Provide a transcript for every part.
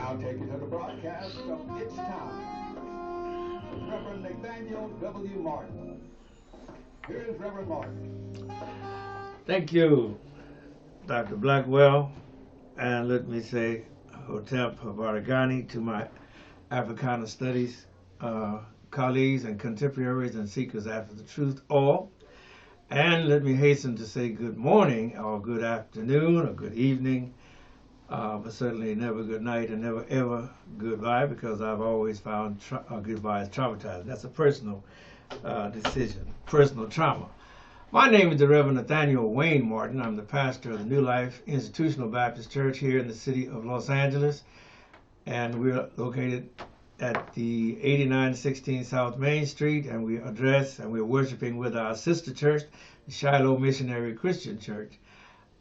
now take you to the broadcast of It's Time with Reverend Nathaniel W. Martin. Here's Reverend Martin. Thank you, Dr. Blackwell, and let me say Hotep Varagani to my Africana Studies colleagues and contemporaries and seekers after the truth all. And let me hasten to say good morning or good afternoon or good evening, but certainly never good night and never ever goodbye, because I've always found goodbye is traumatizing. That's a personal decision, personal trauma. My name is the Reverend Nathaniel Wayne Martin. I'm the pastor of the New Life Institutional Baptist Church here in the city of Los Angeles, and we're located at the 8916 South Main Street, and we're worshiping with our sister church, the Shiloh Missionary Christian Church,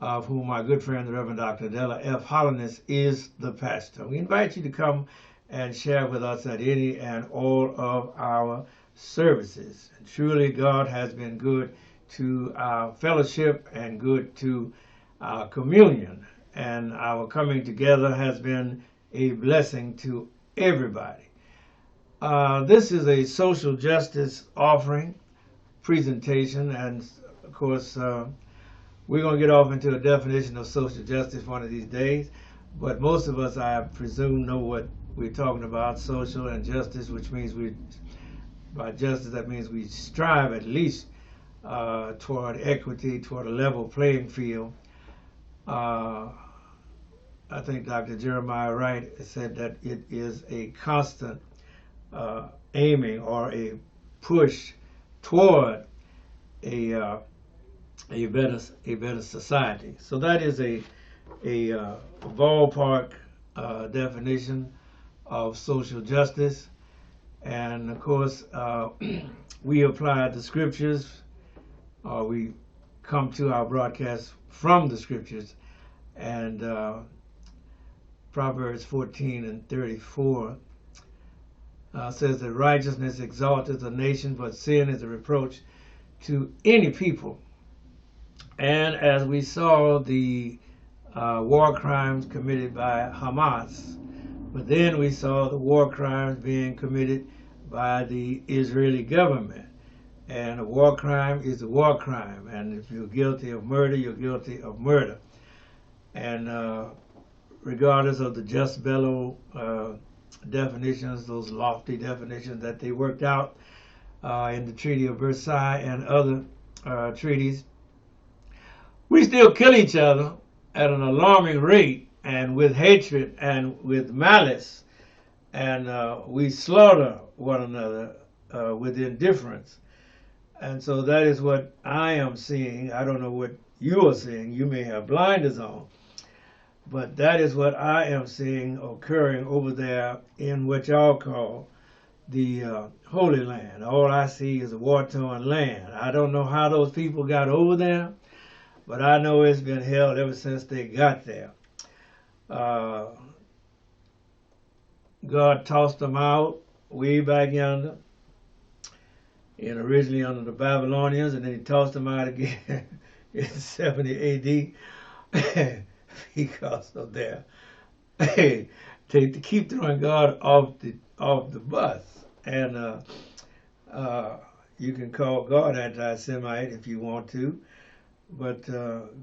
of whom my good friend, the Reverend Dr. Adela F. Holliness, is the pastor. We invite you to come and share with us at any and all of our services. And truly, God has been good to our fellowship and good to our communion, and our coming together has been a blessing to everybody. This is a social justice offering presentation, and of course we're going to get off into a definition of social justice one of these days, but most of us, I presume, know what we're talking about. Social and justice, which means by justice, that means we strive at least toward equity, toward a level playing field. I think Dr. Jeremiah Wright said that it is a constant aiming or a push toward a better society. So that is a ballpark definition of social justice, and of course we apply the scriptures. We come to our broadcast from the scriptures, and Proverbs 14:34 says that righteousness exalteth a nation, but sin is a reproach to any people. And as we saw the war crimes committed by Hamas, but then we saw the war crimes being committed by the Israeli government. And a war crime is a war crime, and if you're guilty of murder, you're guilty of murder. And regardless of the just bellow definitions, those lofty definitions that they worked out in the Treaty of Versailles and other treaties, we still kill each other at an alarming rate, and with hatred and with malice, and we slaughter one another with indifference. And so that is what I am seeing. I don't know what you are seeing. You may have blinders on, but that is what I am seeing occurring over there in what y'all call the Holy Land. All I see is a war-torn land. I don't know how those people got over there, but I know it's been held ever since they got there. God tossed them out way back yonder, and originally under the Babylonians, and then he tossed them out again in 70 AD because of their to keep throwing God off the bus. And you can call God anti-Semite if you want to, but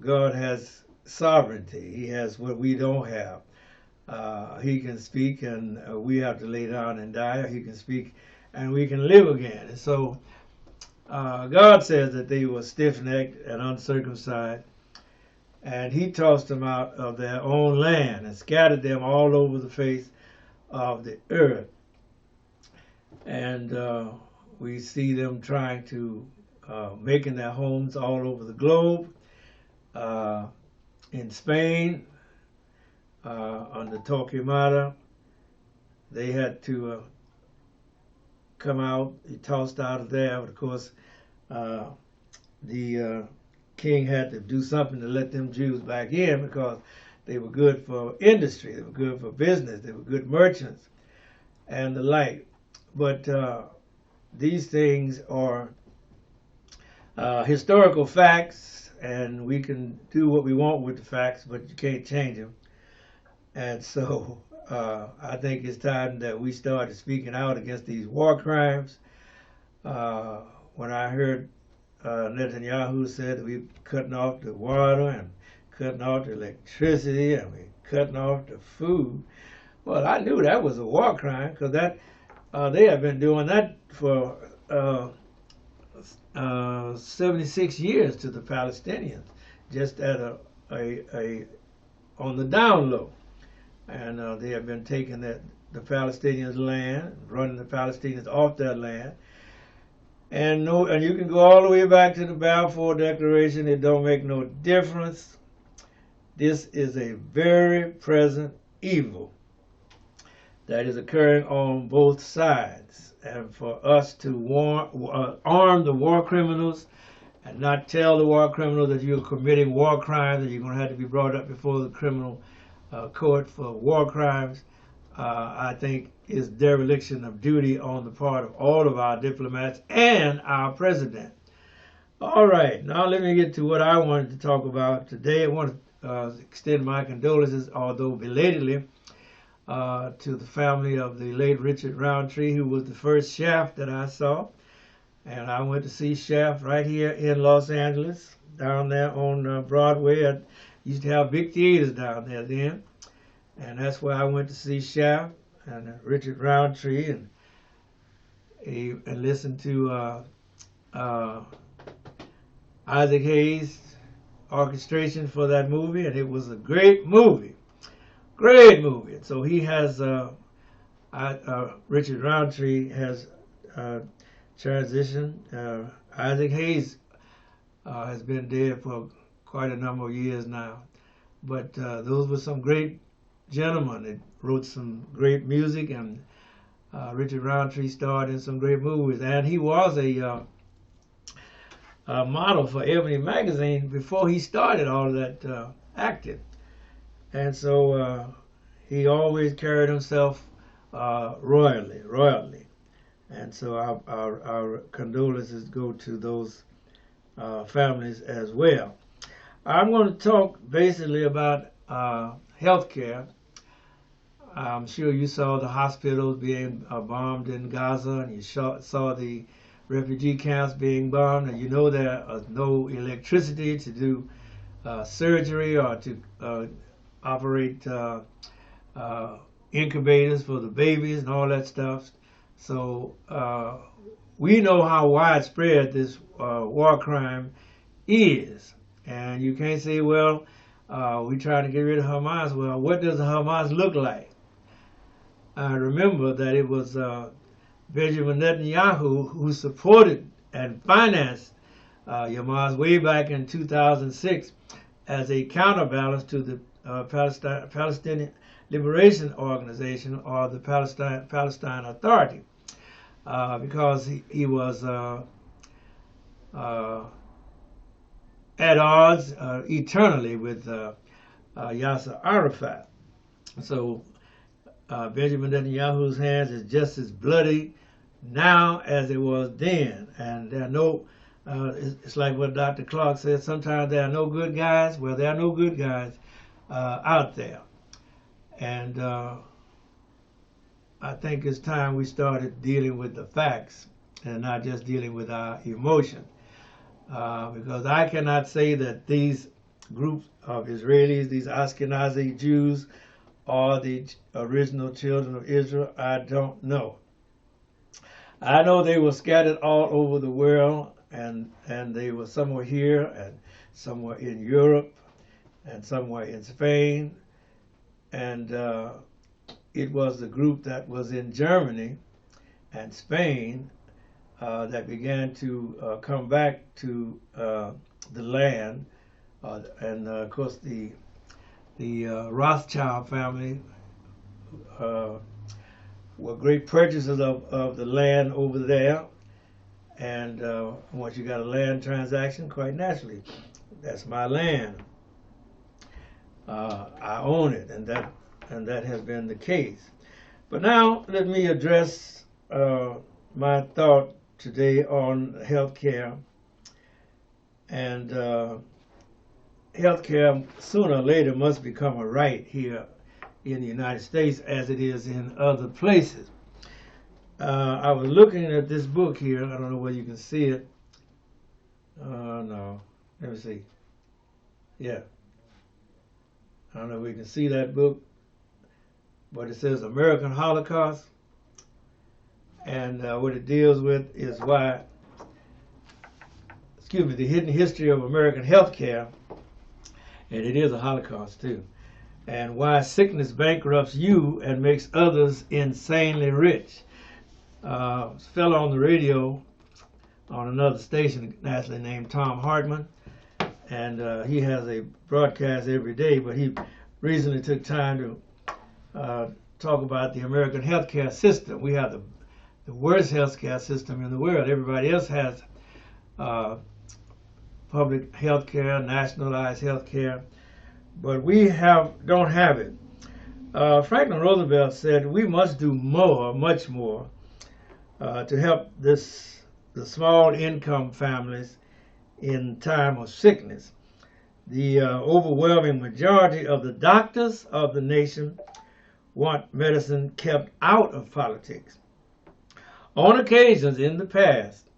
God has sovereignty. He has what we don't have. He can speak, and we have to lay down and die. He can speak, and we can live again. And so God says that they were stiff-necked and uncircumcised, and he tossed them out of their own land and scattered them all over the face of the earth. And we see them trying to making their homes all over the globe. In Spain, under Torquemada, they had to come out. He tossed out of there. But of course, the king had to do something to let them Jews back in, because they were good for industry, they were good for business, they were good merchants, and the like. But these things are historical facts, and we can do what we want with the facts, but you can't change them. And so I think it's time that we started speaking out against these war crimes. When I heard Netanyahu said that we're cutting off the water and cutting off the electricity and we're cutting off the food, well, I knew that was a war crime, because that they have been doing that for 76 years to the Palestinians, just at on the down low. And they have been taking the Palestinians' land, running the Palestinians off their land. And you can go all the way back to the Balfour Declaration. It don't make no difference. This is a very present evil that is occurring on both sides. And for us to arm the war criminals and not tell the war criminals that you're committing war crimes and you're going to have to be brought up before the criminal court for war crimes, I think is dereliction of duty on the part of all of our diplomats and our president. All right, now let me get to what I wanted to talk about today. I want to extend my condolences, although belatedly, to the family of the late Richard Roundtree, who was the first chef that I saw. And I went to see Chef right here in Los Angeles, down there on Broadway. I used to have big theaters down there then. And that's where I went to see Chef and Richard Roundtree and listen to Isaac Hayes' orchestration for that movie. And it was a great movie. Great movie. So he has, Richard Roundtree has transitioned. Isaac Hayes has been dead for quite a number of years now. But those were some great gentlemen that wrote some great music, and Richard Roundtree starred in some great movies. And he was a model for Ebony magazine before he started all of that acting. And so he always carried himself royally. And so our condolences go to those families as well. I'm going to talk basically about health care. I'm sure you saw the hospitals being bombed in Gaza, and you saw the refugee camps being bombed, and you know there is no electricity to do surgery or to operate incubators for the babies and all that stuff. So we know how widespread this war crime is. And you can't say, well, we're trying to get rid of Hamas. Well, what does Hamas look like? I remember that it was Benjamin Netanyahu who supported and financed Hamas way back in 2006 as a counterbalance to the Palestinian Liberation Organization, or the Palestine Authority, because he was at odds eternally with Yasser Arafat. So Benjamin Netanyahu's hands is just as bloody now as it was then. And there are no, it's like what Dr. Clark said, sometimes there are no good guys. Well, there are no good guys out there. And I think it's time we started dealing with the facts and not just dealing with our emotion. Because I cannot say that these groups of Israelis, these Ashkenazi Jews, are the original children of Israel. I don't know. I know they were scattered all over the world, and they were somewhere here and somewhere in Europe and somewhere in Spain. And it was the group that was in Germany and Spain that began to come back to the land. And of course the Rothschild family were great purchasers of the land over there. And once you got a land transaction, quite naturally, that's my land. I own it, and that has been the case. But now let me address my thought today on health care. And health care sooner or later must become a right here in the United States as it is in other places. I was looking at this book here. I don't know whether you can see it. No. Let me see. Yeah. I don't know if we can see that book, but it says American Holocaust. And what it deals with is the hidden history of American healthcare, and it is a Holocaust too, and why sickness bankrupts you and makes others insanely rich. Fell on the radio on another station nationally named Tom Hartman, and he has a broadcast every day, but he recently took time to talk about the American healthcare system. We have the worst healthcare system in the world. Everybody else has public health care, nationalized health care, but we don't have it. Franklin Roosevelt said we must do more, much more, to help the small income families in time of sickness. The overwhelming majority of the doctors of the nation want medicine kept out of politics. On occasions in the past,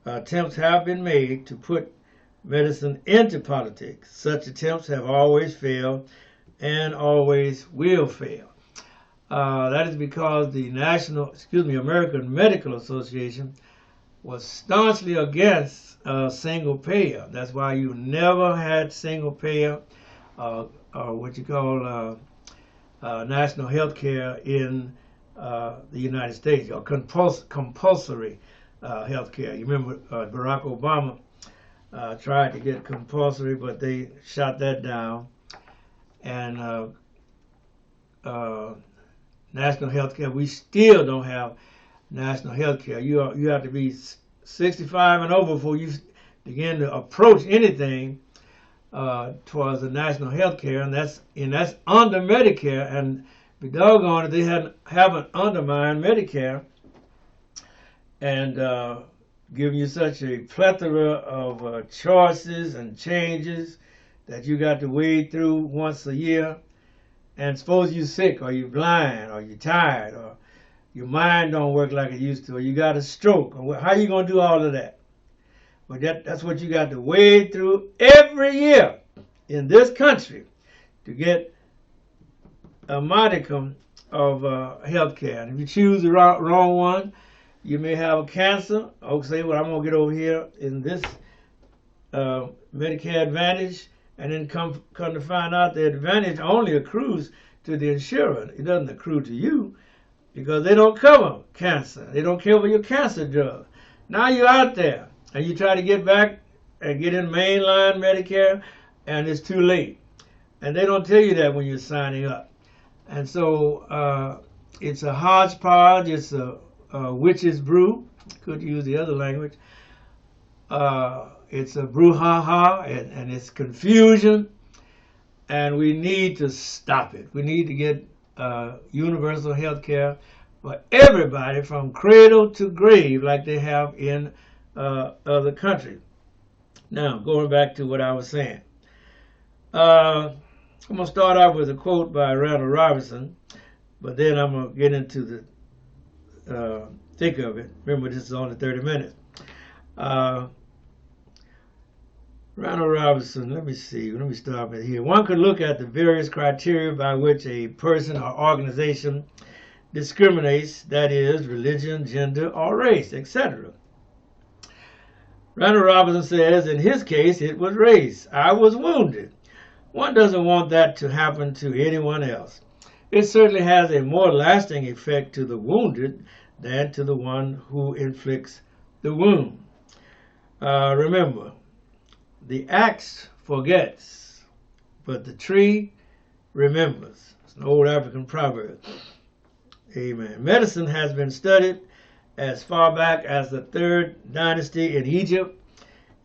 attempts have been made to put medicine into politics. Such attempts have always failed and always will fail. That is because the American Medical Association was staunchly against single payer. That's why you never had single payer or what you call national health care in the United States, or compulsory health care. You remember Barack Obama tried to get compulsory, but they shot that down. And national health care, we still don't have national health care. You have to be 65 and over before you begin to approach anything towards the national health care, and that's under Medicare. And be doggone it, they haven't undermined Medicare and giving you such a plethora of choices and changes that you got to wade through once a year. And suppose you're sick, or you're blind, or you're tired, or your mind don't work like it used to, or you got a stroke, or how you going to do all of that? But that's what you got to wade through every year in this country to get a modicum of health care. And if you choose the wrong one, you may have a cancer. Or say, well, I'm going to get over here in this Medicare Advantage, and then come to find out the advantage only accrues to the insurer. It doesn't accrue to you because they don't cover cancer. They don't cover your cancer drug. Now you're out there and you try to get back and get in mainline Medicare, and it's too late. And they don't tell you that when you're signing up. And so it's a hodgepodge. It's a witch's brew. Could use the other language. It's a brouhaha, and it's confusion, and we need to stop it. We need to get universal health care for everybody from cradle to grave like they have in other countries. Now, going back to what I was saying. I'm going to start off with a quote by Randall Robinson, but then I'm going to get into the thick of it. Remember, this is only 30 minutes. Randall Robinson, let me start with here. One could look at the various criteria by which a person or organization discriminates, that is, religion, gender, or race, etc. Randall Robinson says, in his case, it was race. I was wounded. One doesn't want that to happen to anyone else. It certainly has a more lasting effect to the wounded than to the one who inflicts the wound. Remember, the axe forgets, but the tree remembers. It's an old African proverb. Amen. Medicine has been studied as far back as the 3rd dynasty in Egypt.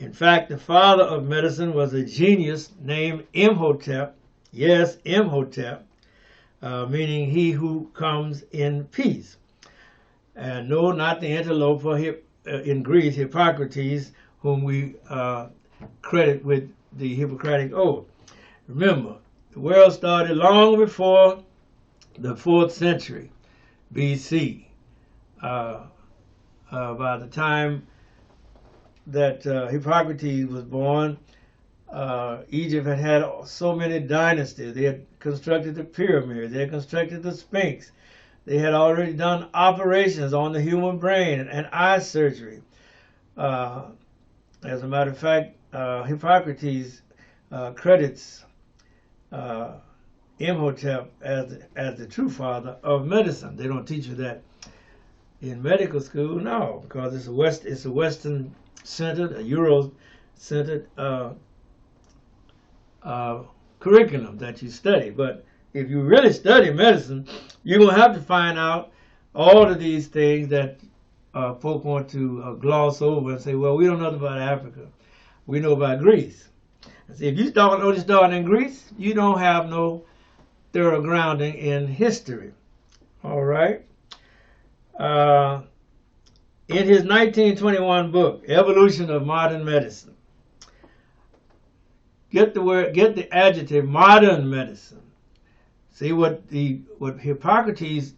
In fact, the father of medicine was a genius named Imhotep. Yes, Imhotep, meaning he who comes in peace. And no, not the interloper in Greece, Hippocrates, whom we credit with the Hippocratic Oath. Remember, the world started long before the 4th century BC. By the time that Hippocrates was born, Egypt had so many dynasties. They had constructed the pyramids. They had constructed the Sphinx. They had already done operations on the human brain and eye surgery. As a matter of fact, Hippocrates credits Imhotep as the true father of medicine. They don't teach you that in medical school, no, because it's a Western-centered, a Euro-centered curriculum that you study. But if you really study medicine, you're going to have to find out all of these things that folk want to gloss over and say, well, we don't know about Africa. We know about Greece. And see, if you only start in Greece, you don't have no thorough grounding in history. All right. In his 1921 book, Evolution of Modern Medicine, get the adjective modern medicine. See what Hippocrates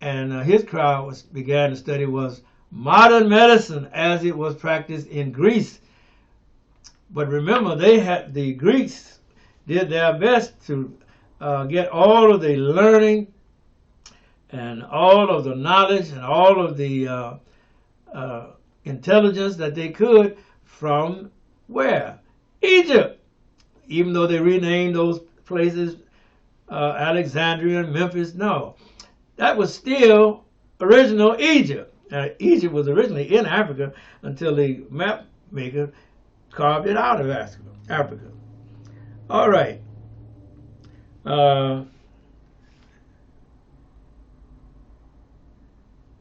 and his crowd began to study was modern medicine as it was practiced in Greece. But remember, the Greeks did their best to get all of the learning and all of the knowledge and all of the intelligence that they could from where? Egypt. Even though they renamed those places Alexandria and Memphis, no. That was still original Egypt. Egypt was originally in Africa until the map maker carved it out of Africa. All right.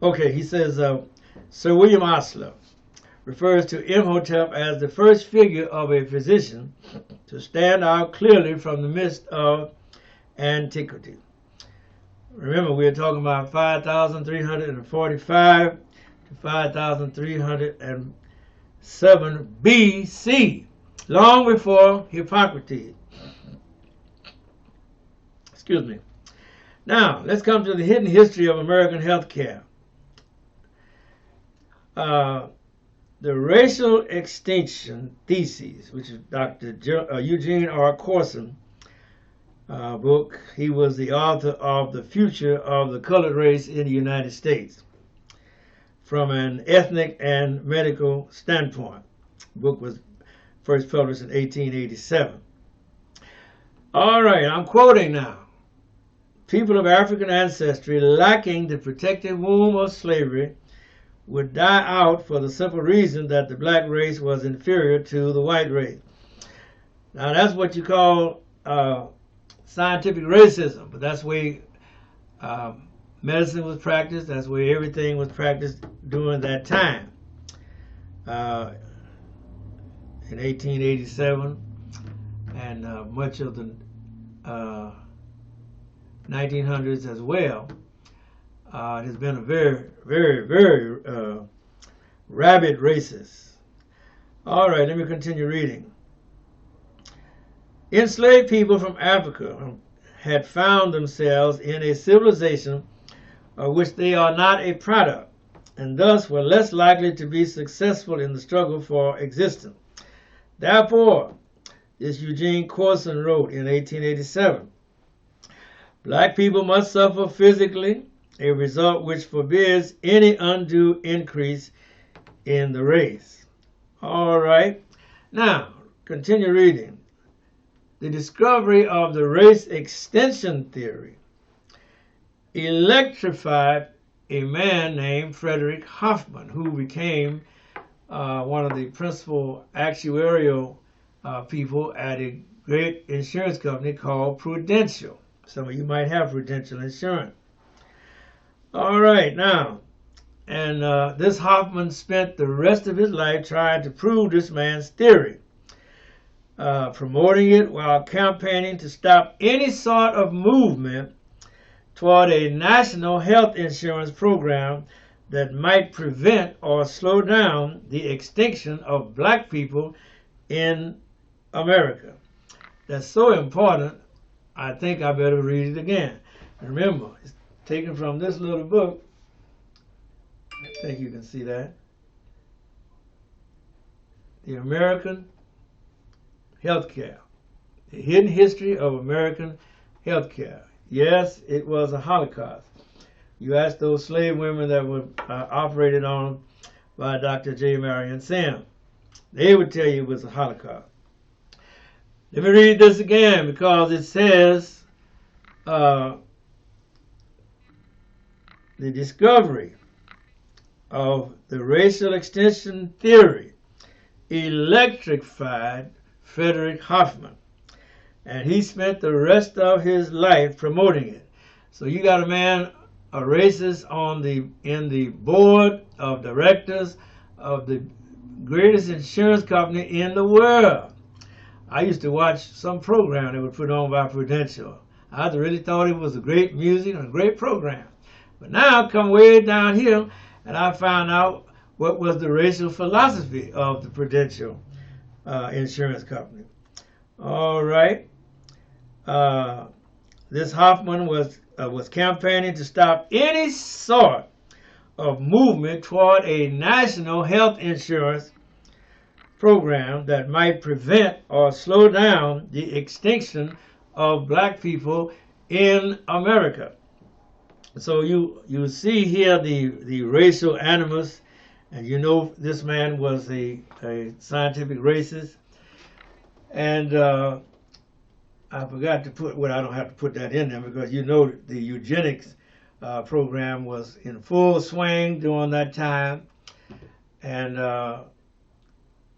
Okay, he says, Sir William Osler refers to Imhotep as the first figure of a physician to stand out clearly from the mist of antiquity. Remember, we're talking about 5,345 to 5,307 BC, long before Hippocrates. Excuse me. Now, let's come to the hidden history of American healthcare. The Racial Extinction Thesis, which is Dr. Eugene R. Corson book. He was the author of The Future of the Colored Race in the United States from an ethnic and medical standpoint. The book was first published in 1887. All right, I'm quoting now. People of African ancestry lacking the protective womb of slavery would die out for the simple reason that the black race was inferior to the white race. Now that's what you call scientific racism, but that's where medicine was practiced. That's where everything was practiced during that time. In 1887 and much of the 1900s as well. It has been a very, very, very rabid racist. All right, let me continue reading. Enslaved people from Africa had found themselves in a civilization of which they are not a product, and thus were less likely to be successful in the struggle for existence. Therefore, this Eugene Corson wrote in 1887, black people must suffer physically, a result which forbids any undue increase in the race. All right. Now, continue reading. The discovery of the race extension theory electrified a man named Frederick Hoffman, who became one of the principal actuarial people at a great insurance company called Prudential. Some of you might have Prudential insurance. All right, now, and this Hoffman spent the rest of his life trying to prove this man's theory, promoting it while campaigning to stop any sort of movement toward a national health insurance program that might prevent or slow down the extinction of black people in America. That's so important, I think I better read it again. And remember, it's taken from this little book. I think you can see that. The American Healthcare. The Hidden History of American Healthcare. Yes, it was a Holocaust. You ask those slave women that were operated on by Dr. J. Marion Sam. They would tell you it was a Holocaust. Let me read this again because it says the discovery of the racial extension theory electrified Frederick Hoffman, and he spent the rest of his life promoting it. So you got a man, a racist in the board of directors of the greatest insurance company in the world. I used to watch some program that was put on by Prudential. I really thought it was a great music and a great program. But now I come way down here and I found out what was the racial philosophy of the Prudential insurance company. All right. This Hoffman was campaigning to stop any sort of movement toward a national health insurance program that might prevent or slow down the extinction of black people in America. So you see here the racial animus, and you know this man was a scientific racist. And I forgot to put, well, I don't have to put that in there because you know the eugenics program was in full swing during that time. And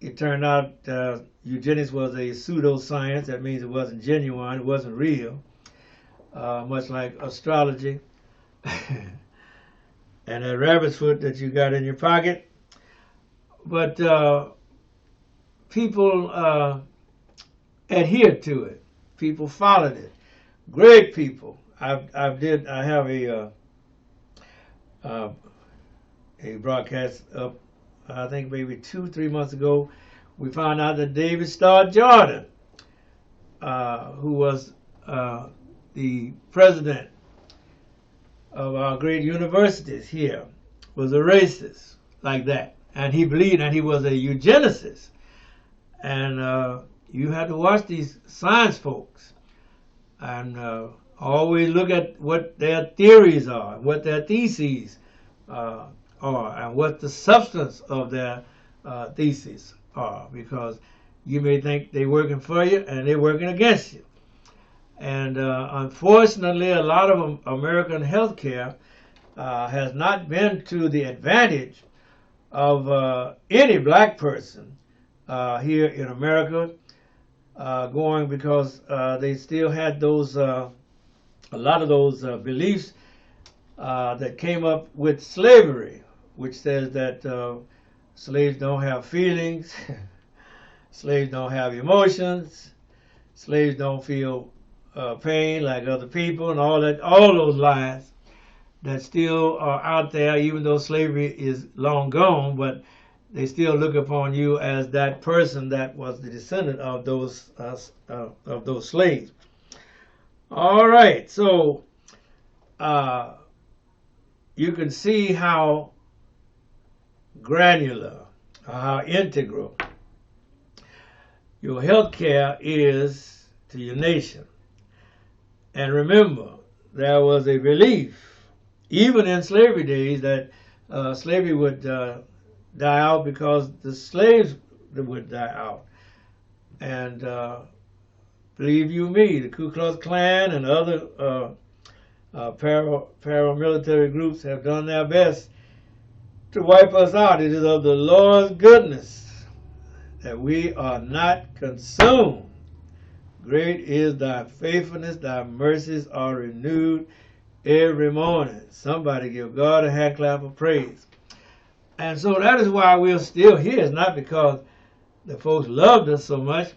it turned out eugenics was a pseudoscience. That means it wasn't genuine, it wasn't real, much like astrology. And that rabbit's foot that you got in your pocket. But people adhered to it. People followed it. Great people. I have a broadcast up, I think maybe 2-3 months ago. We found out that David Starr Jordan, who was the president of our great universities here, was a racist like that. And he believed that he was a eugenicist. And you have to watch these science folks and always look at what their theories are, what their theses are, and what the substance of their theses are, because you may think they're working for you and they're working against you. And unfortunately, a lot of American healthcare has not been to the advantage of any black person here in America, going because they still had those a lot of those beliefs that came up with slavery, which says that slaves don't have feelings, slaves don't have emotions, slaves don't feel pain like other people, and all those lies that still are out there, even though slavery is long gone, but they still look upon you as that person that was the descendant of those slaves. All right, so you can see how granular, how integral your health care is to your nation. And remember, there was a belief, even in slavery days, that slavery would die out because the slaves would die out. And believe you me, the Ku Klux Klan and other paramilitary groups have done their best to wipe us out. It is of the Lord's goodness that we are not consumed. Great is thy faithfulness, thy mercies are renewed every morning. Somebody give God a hand clap of praise. And so that is why we're still here. It's not because the folks loved us so much.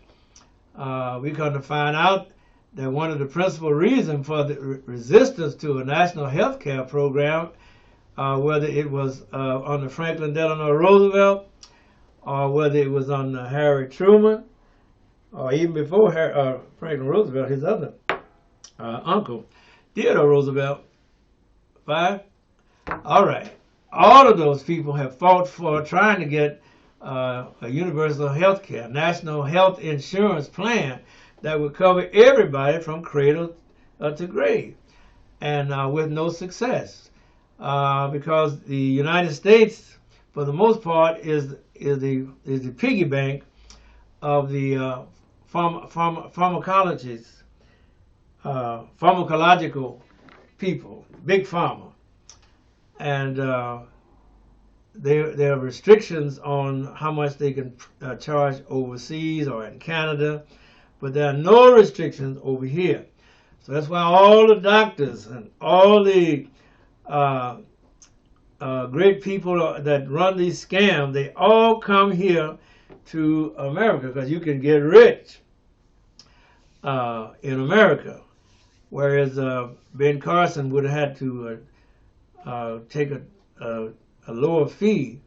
We come to find out that one of the principal reasons for the resistance to a national health care program, whether it was under Franklin Delano Roosevelt, or whether it was under Harry Truman, or even before Franklin Roosevelt, his other uncle, Theodore Roosevelt. 5? All right. All of those people have fought for trying to get a universal health care, national health insurance plan that would cover everybody from cradle to grave, and with no success, because the United States, for the most part, is the piggy bank of the pharmacological people, big pharma, and there are restrictions on how much they can charge overseas or in Canada, but there are no restrictions over here. So that's why all the doctors and all the great people that run these scams, they all come here to America, because you can get rich in America, whereas Ben Carson would have had to take a lower fee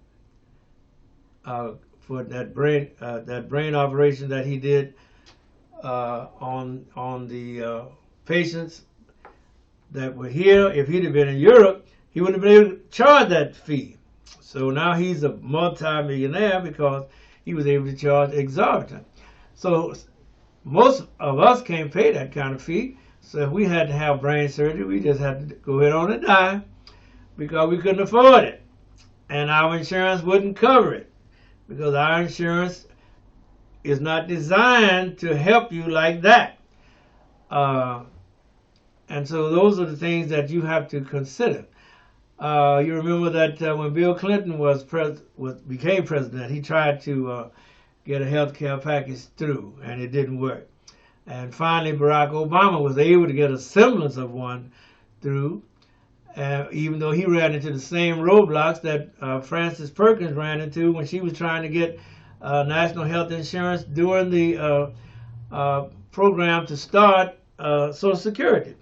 for that brain operation that he did on the patients that were here. If he'd have been in Europe, he wouldn't have been able to charge that fee. So now he's a multi-millionaire because he was able to charge exorbitant. So most of us can't pay that kind of fee. So if we had to have brain surgery, we just had to go ahead on and die, because we couldn't afford it. And our insurance wouldn't cover it, because our insurance is not designed to help you like that. And so those are the things that you have to consider. You remember that when Bill Clinton became president, he tried to get a health care package through, and it didn't work. And finally, Barack Obama was able to get a semblance of one through, even though he ran into the same roadblocks that Frances Perkins ran into when she was trying to get national health insurance during the program to start Social Security.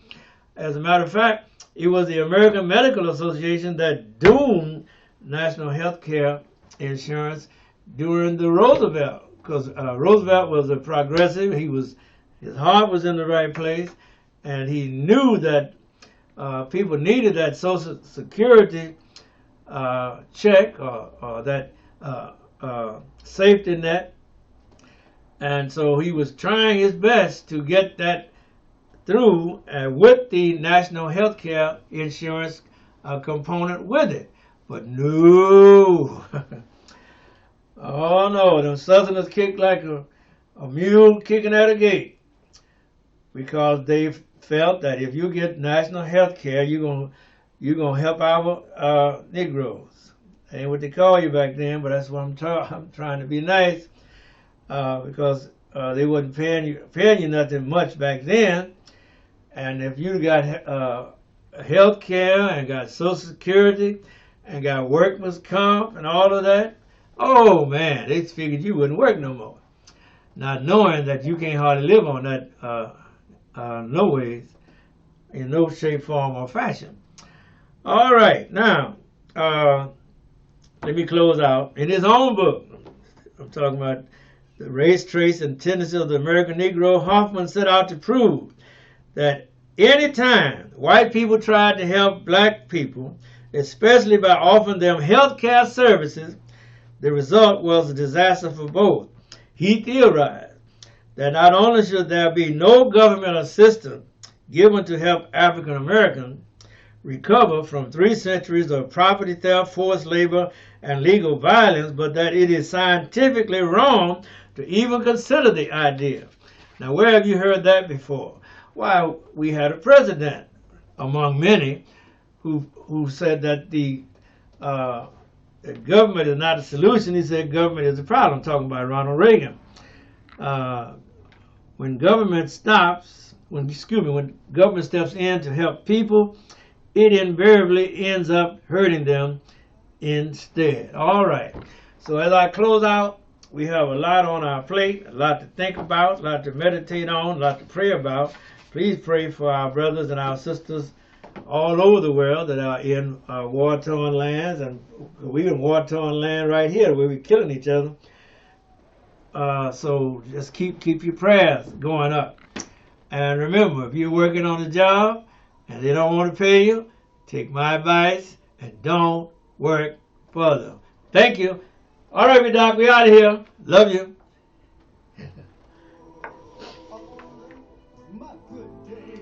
As a matter of fact, it was the American Medical Association that doomed national health care insurance during the Roosevelt, because Roosevelt was a progressive. His heart was in the right place, and he knew that people needed that Social Security check or that safety net, and so he was trying his best to get that through with the national health care insurance component with it. But no. Oh no, them Southerners kicked like a mule kicking at a gate, because they felt that if you get national health care, you're gonna help our Negroes. Ain't what they call you back then, but that's what I'm trying to be nice, because they wasn't paying you nothing much back then. And if you got health care and got Social Security and got workman's comp and all of that, oh man, they figured you wouldn't work no more, not knowing that you can't hardly live on that no ways, in no shape, form, or fashion. All right, now let me close out. In his own book, I'm talking about The Race, Trace, and Tendencies of the American Negro, Hoffman set out to prove that any time white people tried to help black people, especially by offering them health care services, the result was a disaster for both. He theorized that not only should there be no government assistance given to help African Americans recover from 3 centuries of property theft, forced labor, and legal violence, but that it is scientifically wrong to even consider the idea. Now, where have you heard that before? Why, we had a president, among many, who said that the government is not a solution. He said government is a problem. I'm talking about Ronald Reagan. When government when government steps in to help people, it invariably ends up hurting them instead. All right. So as I close out, we have a lot on our plate, a lot to think about, a lot to meditate on, a lot to pray about. Please pray for our brothers and our sisters all over the world that are in war-torn lands, and we're in war-torn land right here where we're killing each other. So just keep your prayers going up. And remember, if you're working on a job, and they don't want to pay you, take my advice and don't work for them. Thank you. All right, Doc, we out of here. Love you. My good day.